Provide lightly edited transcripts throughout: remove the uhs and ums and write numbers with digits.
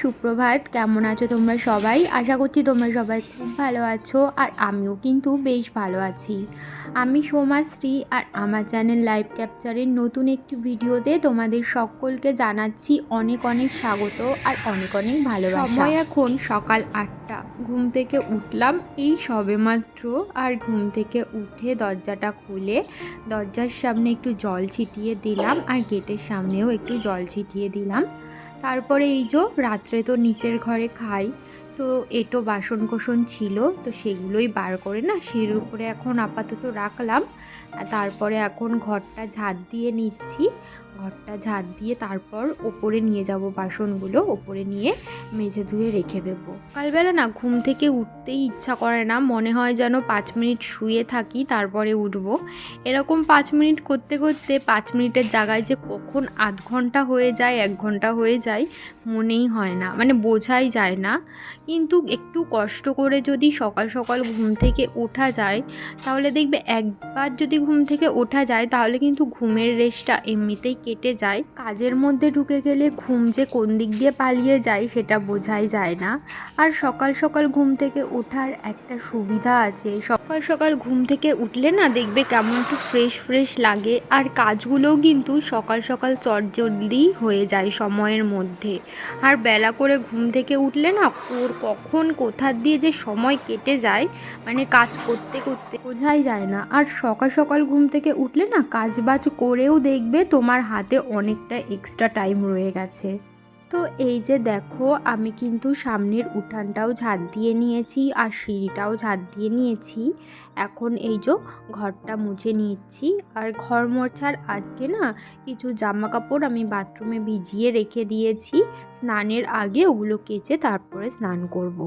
সুপ্রভাত। কেমন আছো তোমরা সবাই? আশা করছি তোমরা সবাই খুব ভালো আছো, আর আমিও কিন্তু বেশ ভালো আছি। আমি সোমাশ্রী, আর আমার চ্যানেল লাইভ ক্যাপচারের নতুন একটি ভিডিওতে তোমাদের সকলকে জানাচ্ছি অনেক অনেক স্বাগত আর অনেক অনেক ভালোবাসা। সময় এখন সকাল 8টা। ঘুম থেকে উঠলাম এই সবেমাত্র, আর ঘুম থেকে উঠে দরজাটা খুলে দরজার সামনে একটু জল ছিটিয়ে দিলাম, আর গেটের সামনেও একটু জল ছিটিয়ে দিলাম। তারপরে এই যে রাত্রে তো নিচের ঘরে খাই, তো এটো বাসন কোসন ছিল, তো সেগুলোই বার করে না সিঁড়ির উপরে এখন আপাতত রাখলাম। তারপরে এখন ঘরটা ঝাঁট দিয়ে নিচ্ছি। ঘরটা ঝাঁট দিয়ে তারপর ওপরে নিয়ে যাব বাসনগুলো, ওপরে নিয়ে মেজে ধুয়ে রেখে দেবো। সকালবেলা না ঘুম থেকে উঠতেই ইচ্ছা করে না, মনে হয় যেন 5 মিনিট শুয়ে থাকি তারপরে উঠবো। এরকম 5 মিনিট করতে করতে 5 মিনিটের জায়গায় যে কখন আধ ঘন্টা হয়ে যায়, 1 ঘন্টা হয়ে যায় মনেই হয় না, মানে বোঝাই যায় না। কিন্তু একটু কষ্ট করে যদি সকাল সকাল ঘুম থেকে ওঠা যায়, তাহলে দেখবে একবার যদি ঘুম থেকে ওঠা যায় তাহলে কিন্তু ঘুমের রেশটা এমনিতেই কেটে যায়। কাজের মধ্যে ঢুকে গেলে ঘুম যে কোন দিক দিয়ে পালিয়ে যায় সেটা বোঝাই যায় না। আর সকাল সকাল ঘুম থেকে ওঠার একটা সুবিধা আছে, সকাল সকাল ঘুম থেকে উঠলে না দেখবে কেমন একটু ফ্রেশ ফ্রেশ লাগে, আর কাজগুলোও কিন্তু সকাল সকাল চটজলদি হয়ে যায় সময়ের মধ্যে। আর বেলা করে ঘুম থেকে উঠলে না কখন কোথা দিয়ে যে সময় কেটে যায়, মানে কাজ করতে করতে বোঝাই যায় না। আর সকাল সকাল ঘুম থেকে উঠলে না কাজ বাজ করেও দেখবে তোমার হাতে অনেকটা এক্সট্রা টাইম রয়ে গেছে। তো এই যে দেখো, আমি কিন্তু সামনের উঠানটাও ঝাঁট দিয়ে নিয়েছি আর সিঁড়িটাও ঝাঁট দিয়ে নিয়েছি। এখন এই যে ঘরটা মুছে নিচ্ছি। আর ঘর মোছার আজকে না কিছু জামা কাপড় আমি বাথরুমে ভিজিয়ে রেখে দিয়েছি, স্নানের আগে ওগুলো কেচে তারপরে স্নান করব।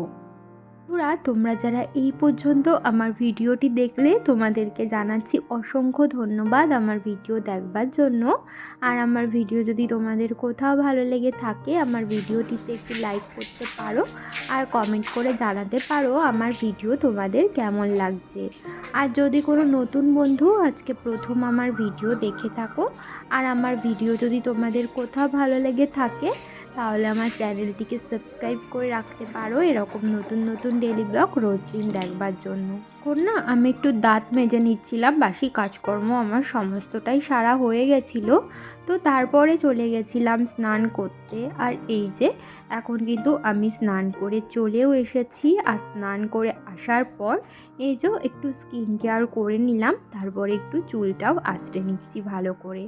তোমরা যারা এই পর্যন্ত আমার ভিডিওটি দেখলে তোমাদেরকে জানাচ্ছি অসংখ্য ধন্যবাদ আমার ভিডিও দেখবার জন্য। আর আমার ভিডিও যদি তোমাদের কোথাও ভালো লেগে থাকে, আমার ভিডিওটিতে একটু লাইক করতে পারো আর কমেন্ট করে জানাতে পারো আমার ভিডিও তোমাদের কেমন লাগছে। আর যদি কোনো নতুন বন্ধু আজকে প্রথম আমার ভিডিও দেখে থাকো, আর আমার ভিডিও যদি তোমাদের কোথাও ভালো লেগে থাকে, তাহলে আমার চ্যানেলটিকে সাবস্ক্রাইব করে রাখতে পারো এরকম নতুন নতুন ডেলি ব্লগ রোজ দিন দেখবার জন্য। এখন না আমি একটু দাঁত মেজে নিচ্ছিলাম, বাসি কাজকর্ম আমার সমস্তটাই সারা হয়ে গেছিলো। তো তারপরে চলে গেছিলাম স্নান করতে। আর এই যে এখন কিন্তু আমি স্নান করে চলেও এসেছি। আর স্নান করে আসার পর এই যে একটু স্কিন কেয়ার করে নিলাম, তারপরে একটু চুলটাও আঁচড়ে নিচ্ছি ভালো করে।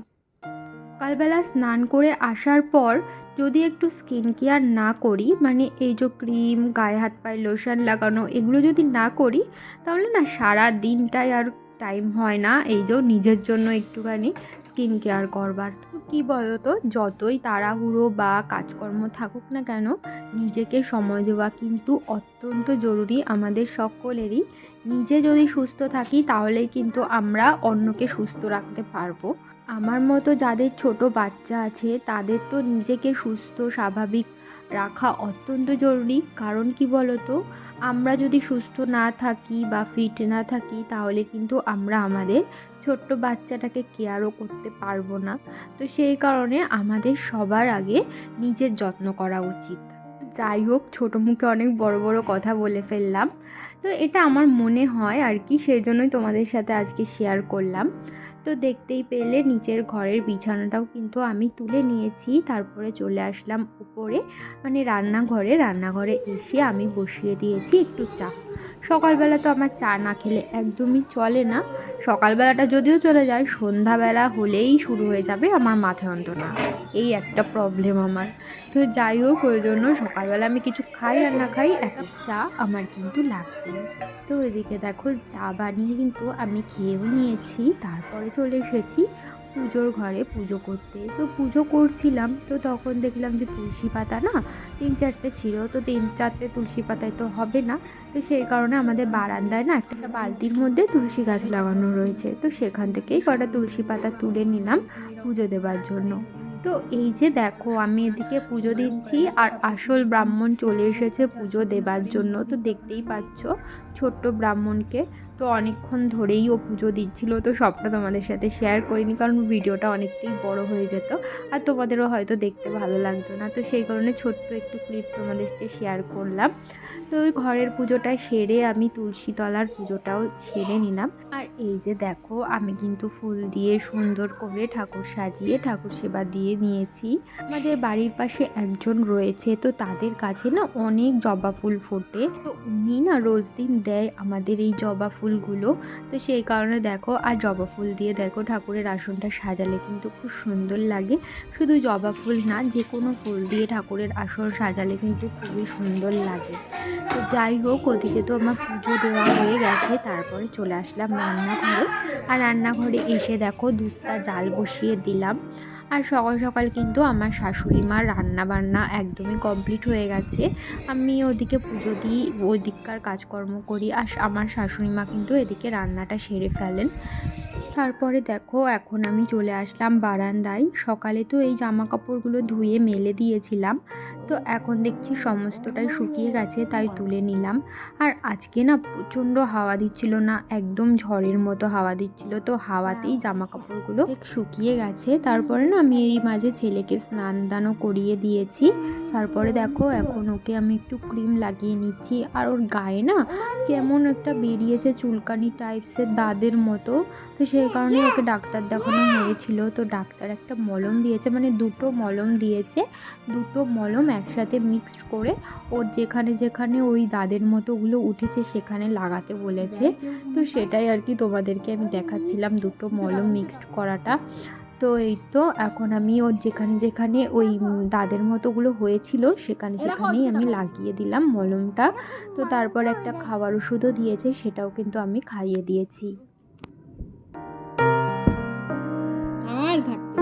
সকালবেলা স্নান করে আসার পর যদি একটু স্কিন কেয়ার না করি, মানে এই যে ক্রিম, গায়ে হাত পায়ে লোশন লাগানো, এগুলো যদি না করি, তাহলে না সারা দিনটাই আর টাইম হয় না এই যে নিজের জন্য একটুখানি স্কিন কেয়ার করবার। তো কী বলো তো, যতই তাড়াহুড়ো বা কাজকর্ম থাকুক না কেন, নিজেকে সময় দেওয়া কিন্তু অত্যন্ত জরুরি আমাদের সকলেরই। নিজে যদি সুস্থ থাকি তাহলেই কিন্তু আমরা অন্যকে সুস্থ রাখতে পারবো। আমার মতো যাদের ছোট বাচ্চা আছে তাদের তো নিজেকে সুস্থ স্বাভাবিক রাখা অত্যন্ত জরুরি। কারণ কি বলতো, আমরা যদি সুস্থ না থাকি বা ফিট না থাকি, তাহলে কিন্তু আমরা আমাদের ছোট্ট বাচ্চাটাকে কেয়ারও করতে পারবো না। তো সেই কারণে আমাদের সবার আগে নিজের যত্ন করা উচিত। যাই হোক, ছোটো মুখে অনেক বড় বড় কথা বলে ফেললাম, তো এটা আমার মনে হয় আর কি, সেই জন্যই তোমাদের সাথে আজকে শেয়ার করলাম। তো দেখতেই পেলে নিচের ঘরের বিছানাটাও কিন্তু আমি তুলে নিয়েছি, তারপরে চলে আসলাম উপরে, মানে রান্নাঘরে এসে আমি বসিয়ে দিয়েছি একটু চা। সকালবেলা তো আমার চা না খেলে একদমই চলে না। সকালবেলাটা যদিও চলে যায়, সন্ধ্যাবেলা হলেই শুরু হয়ে যাবে আমার মাথা যন্ত্রণা, এই একটা প্রবলেম আমার। তো যাই হোক, ওই জন্য সকালবেলা আমি কিছু খাই আর না খাই, এক কাপ চা আমার কিন্তু লাগবেই। তো এদিকে দেখো, চা বানিয়ে কিন্তু আমি খেয়েও নিয়েছি, তারপরে চলে এসেছি পুজোর ঘরে পুজো করতে। তো পুজো করছিলাম, তো তখন দেখলাম যে তুলসী পাতা না 3-4টে ছিল, তো 3-4টে তুলসী পাতায় তো হবে না। তো সেই কারণে আমাদের বারান্দায় না একটা বালতির মধ্যে তুলসী গাছ লাগানো রয়েছে, তো সেখান থেকেই কটা তুলসী পাতা তুলে নিলাম পুজো দেবার জন্য। তো এই যে দেখো, আমি এদিকে পুজো দিচ্ছি আর আসল ব্রাহ্মণ চলে এসেছে পুজো দেবার জন্য। তো দেখতেই পাচ্ছ ছোট্ট ব্রাহ্মণকে। তো অনেকক্ষণ ধরেই ও পুজো দিচ্ছিল, তো সবটা তোমাদের সাথে শেয়ার করিনি কারণ ভিডিওটা অনেকটাই বড় হয়ে যেত আর তোমাদেরও হয়তো দেখতে ভালো লাগতো না। তো সেই কারণে ছোট্ট একটু ক্লিপ তোমাদেরকে শেয়ার করলাম। তো ওই ঘরের পুজোটা সেরে আমি তুলসী তলার পুজোটাও সেরে নিলাম। আর এই যে দেখো, আমি কিন্তু ফুল দিয়ে সুন্দর করে ঠাকুর সাজিয়ে ঠাকুর সেবা দিয়ে নিয়েছি। আমাদের বাড়ির পাশে একজন রয়েছে, তো তাদের কাছে না অনেক জবা ফুল ফোটে, তো উনি না রোজ দিন দেয় আমাদের এই জবা ফুলগুলো। তো সেই কারণে দেখো, আর জবা ফুল দিয়ে দেখো ঠাকুরের আসনটা সাজালে কিন্তু খুব সুন্দর লাগে। শুধু জবা ফুল না, যে কোনো ফুল দিয়ে ঠাকুরের আসন সাজালে কিন্তু খুবই সুন্দর লাগে। তো যাই হোক, ওদিকে তো আমার পুজো দেওয়া হয়ে গেছে, তারপরে চলে আসলাম রান্নাঘরে। আর রান্নাঘরে এসে দেখো দুধটা জাল বসিয়ে দিলাম। আর সকাল সকাল কিন্তু আমার শাশুড়ি মার রান্না বান্না একদমই কমপ্লিট হয়ে গেছে। আমি ওদিকে পুজো দিই, ওই দিককার কাজকর্ম করি, আর আমার শাশুড়ি মা কিন্তু এদিকে রান্নাটা সেরে ফেলেন। তারপরে দেখো, এখন আমি চলে আসলাম বারান্দায়। সকালে তো এই জামা কাপড়গুলো ধুয়ে মেলে দিয়েছিলাম, তো এখন দেখছি সমস্তটাই শুকিয়ে গেছে, তাই তুলে নিলাম। আর আজকে না প্রচণ্ড হাওয়া দিচ্ছিল, না একদম ঝড়ের মতো হাওয়া দিচ্ছিল, তো হাওয়াতেই জামা কাপড়গুলো শুকিয়ে গেছে। তারপরে না আমি এই মাঝে ছেলেকে স্নান দানও করিয়ে দিয়েছি। তারপরে দেখো, এখন ওকে আমি একটু ক্রিম লাগিয়ে নিচ্ছি। আর ওর গায়ে না কেমন একটা বেরিয়েছে চুলকানি টাইপসের দাদের মতো, তো সেই কারণে ওকে ডাক্তার দেখানো হয়েছিল। তো ডাক্তার একটা মলম দিয়েছে, মানে দুটো মলম দিয়েছে, দুটো মলম একসাথে মিক্সড করে ওর যেখানে যেখানে ওই দাদের মতোগুলো উঠেছে সেখানে লাগাতে বলেছে। তো সেটাই আর কি তোমাদেরকে আমি দেখাচ্ছিলাম, দুটো মলম মিক্সড করাটা। তো এই তো এখন আমি ওর যেখানে যেখানে ওই দাদের মতোগুলো হয়েছিল সেখানে সেখানেই আমি লাগিয়ে দিলাম মলমটা। তো তারপর একটা খাবার ওষুধও দিয়েছে, সেটাও কিন্তু আমি খাইয়ে দিয়েছি। আর ঘাটতে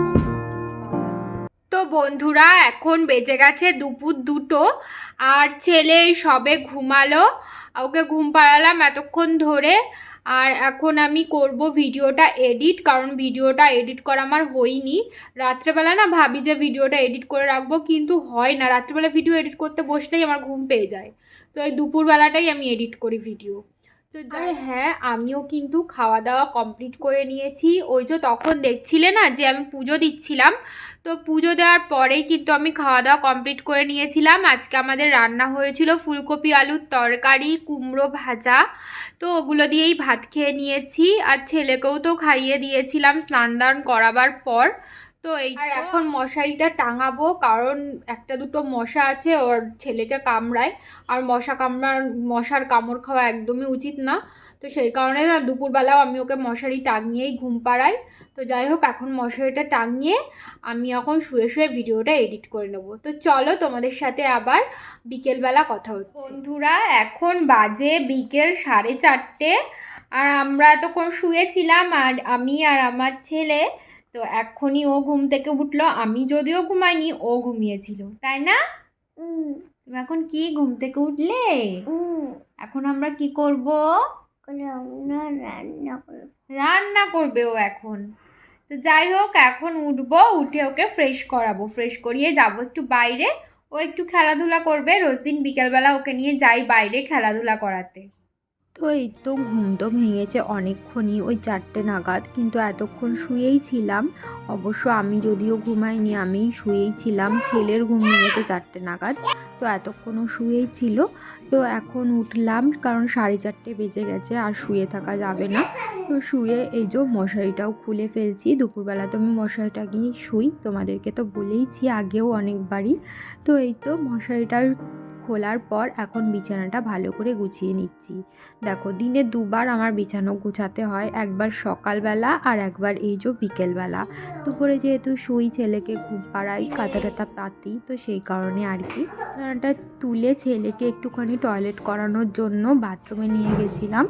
তো বন্ধুরা, এখন বেজে গেছে দুপুর 2টো, আর ছেলে সবে ঘুমালো, ওকে ঘুম পাড়ালাম এতক্ষণ ধরে। আর এখন আমি করব ভিডিওটা এডিট, কারণ ভিডিওটা এডিট করা আমার হয়নি। রাত্রেবেলা না ভাবি যে ভিডিওটা এডিট করে রাখবো, কিন্তু হয় না, রাত্রেবেলা ভিডিও এডিট করতে বসলেই আমার ঘুম পেয়ে যায়। তো এই দুপুরবেলাটাই আমি এডিট করি ভিডিও। তো আর হ্যাঁ, আমিও কিন্তু খাওয়া দাওয়া কমপ্লিট করে নিয়েছি। ওই যে তখন দেখছিলে না যে আমি পুজো দিচ্ছিলাম, তো পুজো দেওয়ার পরেই কিন্তু আমি খাওয়া দাওয়া কমপ্লিট করে নিয়েছিলাম। আজকে আমাদের রান্না হয়েছিল ফুলকপি আলুর তরকারি, কুমড়ো ভাজা, তো ওগুলো দিয়েই ভাত খেয়ে নিয়েছি। আর ছেলেকেও তো খাইয়ে দিয়েছিলাম স্নান দান করাবার পর। তো এই আর এখন মশারিটা টাঙাবো, কারণ একটা দুটো মশা আছে ওর ছেলেকে কামড়ায়, আর মশার কামড় খাওয়া একদমই উচিত না। তো সেই কারণে না দুপুরবেলাও আমি ওকে মশারি টাঙিয়েই ঘুম পাড়াই। তো যাই হোক, এখন মশারিটা টাঙিয়ে আমি এখন শুয়ে শুয়ে ভিডিওটা এডিট করে নেবো। তো চলো, তোমাদের সাথে আবার বিকেলবেলা কথা হচ্ছে। বন্ধুরা, এখন বাজে বিকেল 4:30, আর আমরা তখন শুয়েছিলাম, আর আমি আর আমার ছেলে। তো এখনই ও ঘুম থেকে উঠলো, আমি যদিও ঘুমাইনি, ও ঘুমিয়েছিল, তাই না? তুমি এখন কি ঘুম থেকে উঠলে? এখন আমরা কি করব? রান্না করবে ও এখন। তো যাই হোক, এখন উঠবো, উঠে ওকে ফ্রেশ করাবো, ফ্রেশ করিয়ে যাবো একটু বাইরে। ও একটু খেলাধুলা করবে, রোজ দিন বিকেলবেলা ওকে নিয়ে যাই বাইরে খেলাধুলা করাতে। তো এই তো ঘুম তো ভেঙেছে অনেকক্ষণই, ওই 4টে নাগাদ, কিন্তু এতক্ষণ শুয়েই ছিলাম। অবশ্য আমি যদিও ঘুমাইনি, আমি শুয়েই ছিলাম, ছেলের ঘুম ভেঙেছে 4টে নাগাদ, তো এতক্ষণও শুয়েই ছিল। তো এখন উঠলাম, কারণ 4:30 বেজে গেছে, আর শুয়ে থাকা যাবে না। তো শুয়ে এই যে মশারিটাও খুলে ফেলছি, দুপুরবেলা তো আমি মশারিটা গিয়ে শুই, তোমাদেরকে তো বলেইছি আগেও অনেকবারই। তো এই তো মশারিটার খোলার পর এখন বিছানাটা ভালো করে গুছিয়ে নিচ্ছি। দেখো, দিনে দুবার আমার বিছানা গুছাতে হয়, একবার সকালবেলা আর একবার এই যে বিকেলবেলা। দুপুরে যেহেতু শুই, ছেলেকে ঘুম পাড়াই, কাঁথা টাথা পাতি, তো সেই কারণে আর কি বিছানাটা তুলে ছেলেকে একটুখানি টয়লেট করানোর জন্য বাথরুমে নিয়ে গেছিলাম।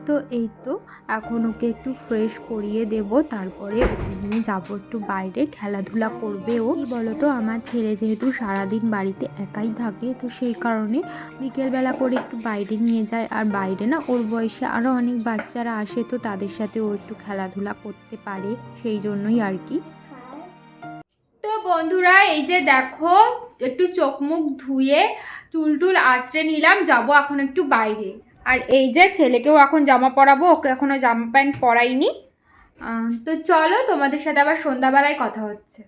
তো এই তো এখন ওকে একটু ফ্রেশ করিয়ে দেব, তারপরে ওকে নিয়ে যাবো একটু বাইরে, খেলাধুলা করবে ও। কি বলো তো, আমার ছেলে যেহেতু সারাদিন বাড়িতে একাই থাকে, তো সেই কারণে বিকেলবেলা করে একটু বাইরে নিয়ে যায়। আর বাইরে না ওর বয়সে আরও অনেক বাচ্চারা আসে, তো তাদের সাথে ও একটু খেলাধুলা করতে পারে, সেই জন্যই আর কি। তো বন্ধুরা, এই যে দেখো, একটু চোখ মুখ ধুয়ে চুল টুল আঁচড়ে নিলাম, যাবো এখন একটু বাইরে। আর এই যে ছেলেকেও এখন জামা পরাবো, ওকে এখনও জামা প্যান্ট পরাইনি। তো চলো তোমাদের সাথে আবার সন্ধ্যাবেলায় কথা হচ্ছে।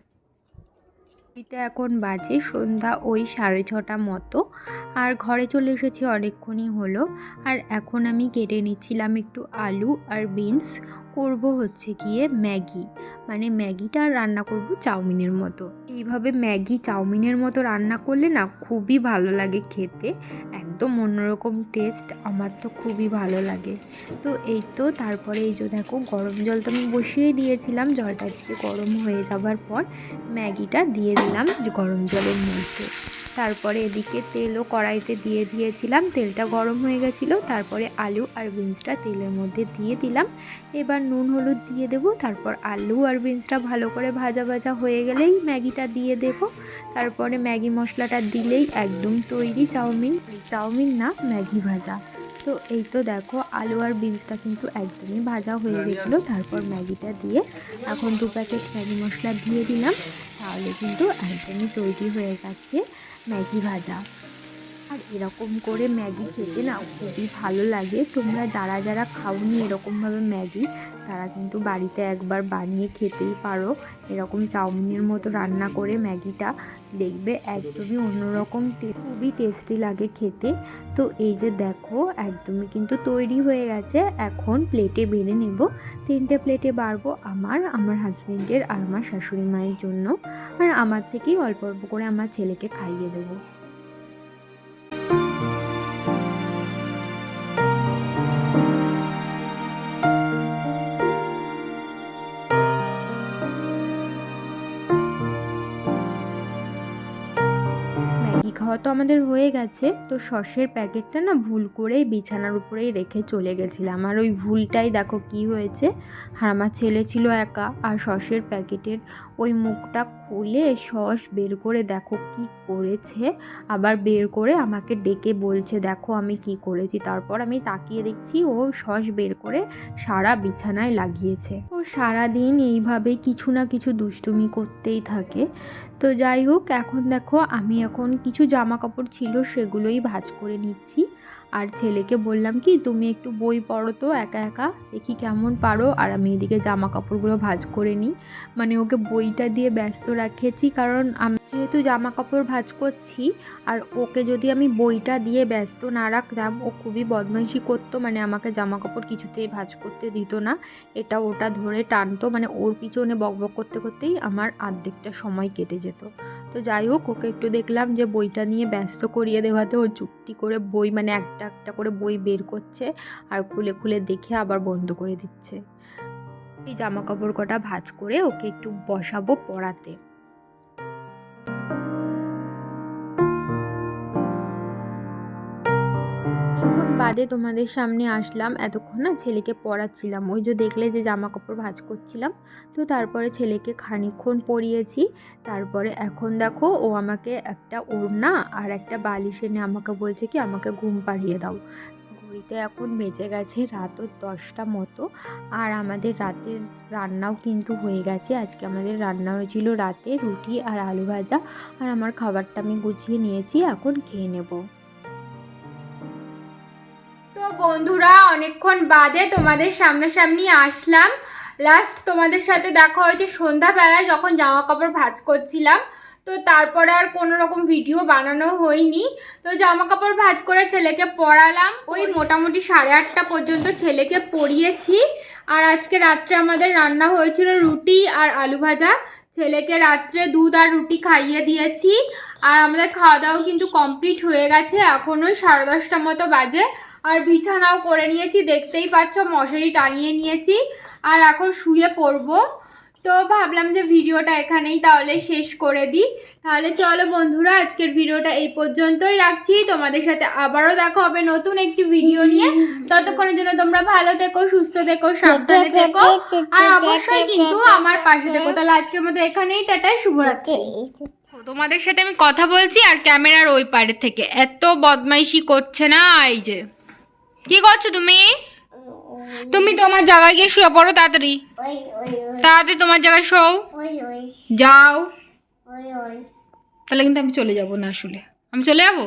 এটা এখন বাজে সন্ধ্যা ওই 6:30 মতো, আর ঘরে চলে এসেছি অনেকক্ষণই হলো। আর এখন আমি কেটে নিচ্ছিলাম একটু আলু আর বিনস, করব হচ্ছে গিয়ে ম্যাগি, মানে ম্যাগিটা রান্না করব চাউমিনের মতো। এইভাবে ম্যাগি চাউমিনের মতো রান্না করলে না খুবই ভালো লাগে খেতে, একদম অন্যরকম টেস্ট, আমার তো খুবই ভালো লাগে। তো এই তো তারপরে এই যে দেখো গরম জল তো আমি বসিয়ে দিয়েছিলাম, জলটা একটু গরম হয়ে যাবার পর ম্যাগিটা দিয়ে দিলাম গরম জলের মধ্যে। তারপরে এদিকে তেলও কড়াইতে দিয়ে দিয়েছিলাম, তেলটা গরম হয়ে গেছিলো। তারপরে আলু আর বিনসটা তেলের মধ্যে দিয়ে দিলাম। এবার নুন হলুদ দিয়ে দেবো, তারপর আলু আর বিনসটা ভালো করে ভাজা ভাজা হয়ে গেলেই ম্যাগিটা দিয়ে দেব। তারপরে ম্যাগি মশলাটা দিলেই একদম তৈরি চাউমিন, চাউমিন না ম্যাগি ভাজা। তো এই তো দেখো আলু আর বিনসটা কিন্তু একদমই ভাজা হয়ে গেছিলো। তারপর ম্যাগিটা দিয়ে এখন 2 প্যাকেট ম্যাগি মশলা দিয়ে দিলাম, তাহলে কিন্তু একদমই তৈরি হয়ে গেছে ম্যাগি ভাজা। আর এরকম করে ম্যাগি খেতে না খুবই ভালো লাগে। তোমরা যারা যারা খাওনি এরকমভাবে ম্যাগি, তারা কিন্তু বাড়িতে একবার বানিয়ে খেতেই পারো। এরকম চাউমিনের মতো রান্না করে ম্যাগিটা দেখবে একদমই অন্যরকম, খুবই টেস্টি লাগে খেতে। তো এই যে দেখো একদমই কিন্তু তৈরি হয়ে গেছে। এখন প্লেটে বেড়ে নেব, 3টে প্লেটে বাড়বো আমার হাজবেন্ডের আর আমার শাশুড়ি মায়ের জন্য, আর আমার থেকেই অল্প অল্প করে আমার ছেলেকে খাইয়ে দেবো। ম্যাগি খাওয়া তো আমাদের হয়ে গেছে। তো সসের প্যাকেটটা না ভুল করেই বিছানার উপরেই রেখে চলে গেছিলাম, আর ওই ভুলটাই দেখো কি হয়েছে। আর আমার ছেলে ছিল একা, আর সসের প্যাকেটের ওই মুখটা খুলে সস বের করে দেখো কি করেছে। আবার বের করে আমাকে ডেকে বলছে দেখো আমি কি করেছি। তারপর আমি তাকিয়ে দেখছি ও সস বের করে সারা বিছানায় লাগিয়েছে। ও সারাদিন এইভাবে কিছু না কিছু দুষ্টুমি করতেই থাকে। তো যাই হোক, এখন দেখো আমি এখন কিছু জামা কাপড় ছিল সেগুলোই ভাঁজ করে নিচ্ছি। আর ছেলেকে বললাম কি তুমি একটু বই পড়ো তো একা একা, দেখি কেমন পারো। আর আমি এদিকে জামা কাপড়গুলো ভাঁজ করে নিই, মানে ওকে বইটা দিয়ে ব্যস্ত রাখেছি, কারণ আমি যেহেতু জামা কাপড় ভাঁজ করছি, আর ওকে যদি আমি বইটা দিয়ে ব্যস্ত না রাখতাম ও খুবই বদমাইশি করতো, মানে আমাকে জামা কাপড় কিছুতেই ভাঁজ করতে দিত না, এটা ওটা ধরে টানতো, মানে ওর পিছনে বকবক করতে করতেই আমার অর্ধেকটা সময় কেটে যেত। তো যাই হোক, ওকে একটু দেখলাম যে বইটা নিয়ে ব্যস্ত করিয়ে দেওয়াতে ও চুপটি করে বই, মানে একটা একটা করে বই বের করছে আর খুলে খুলে দেখে আবার বন্ধ করে দিচ্ছে। এই জামা কাপড় কটা ভাঁজ করে ওকে একটু বসাবো পড়াতে। অনেকক্ষণ বাদে তোমাদের সামনে আসলাম, এতক্ষণ না ছেলেকে পড়াচ্ছিলাম, ওই যে দেখলে যে জামা কাপড় ভাঁজ করছিলাম। তো তারপরে ছেলেকে খানিকক্ষণ পরিয়েছি। তারপরে এখন দেখো ও আমাকে একটা ওড়না আর একটা বালিশ এনে আমাকে বলছে কি আমাকে ঘুম পাড়িয়ে দাও। ঘড়িতে এখন বেজে গেছে রাত 10টা মতো, আর আমাদের রাতের রান্নাও কিন্তু হয়ে গেছে। আজকে আমাদের রান্না হয়েছিল রাতে রুটি আর আলু ভাজা, আর আমার খাবারটা আমি গুছিয়ে নিয়েছি, এখন খেয়ে নেব। তো বন্ধুরা অনেকক্ষণ বাদে তোমাদের সামনাসামনি আসলাম। লাস্ট তোমাদের সাথে দেখা হয়েছে সন্ধ্যাবেলায় যখন জামা কাপড় ভাঁজ করছিলাম। তো তারপরে আর কোনো রকম ভিডিও বানানো হয়নি। তো জামা কাপড় ভাঁজ করে ছেলেকে পড়ালাম, ওই মোটামুটি 8:30 পর্যন্ত ছেলেকে পড়িয়েছি। আর আজকে রাত্রে আমাদের রান্না হয়েছিল রুটি আর আলু ভাজা। ছেলেকে রাত্রে দুধ আর রুটি খাইয়ে দিয়েছি, আর আমাদের খাওয়া দাওয়া কিন্তু কমপ্লিট হয়ে গেছে। এখন ওই 10:30 মতো বাজে, আর বিছানাও করে নিয়েছি, দেখতেই পাচ্ছ মশারি টাঙিয়ে নিয়েছি, আর এখন শুয়ে পড়বো। তো ভাবলাম যে ভিডিওটা এখানেই তাহলে শেষ করে দিই। তাহলে চলো বন্ধুরা, আজকের ভিডিওটা এই পর্যন্তই রাখছি। তোমাদের সাথে আবারও দেখা হবে নতুন একটি ভিডিও নিয়ে। ততক্ষণের জন্য তোমরা ভালো থেকো, সুস্থ থেকো, সাবধানে থেকো, আর অবশ্যই কিন্তু আমার পাশে থেকো। তাহলে আজকের মতো এখানেই টাটা, শুভরাত্রি। তোমাদের সাথে আমি কথা বলছি আর ক্যামেরার ওই পারে থেকে এত বদমাইশি করছে না। এই যে কি করছো তুমি? তুমি তোমার জায়গায় গিয়ে শুয়ে পড়ো তাড়াতাড়ি, তাড়াতাড়ি তোমার জায়গায় শোও, যাও। তাহলে কিন্তু আমি চলে যাব না, আসলে আমি চলে যাবো।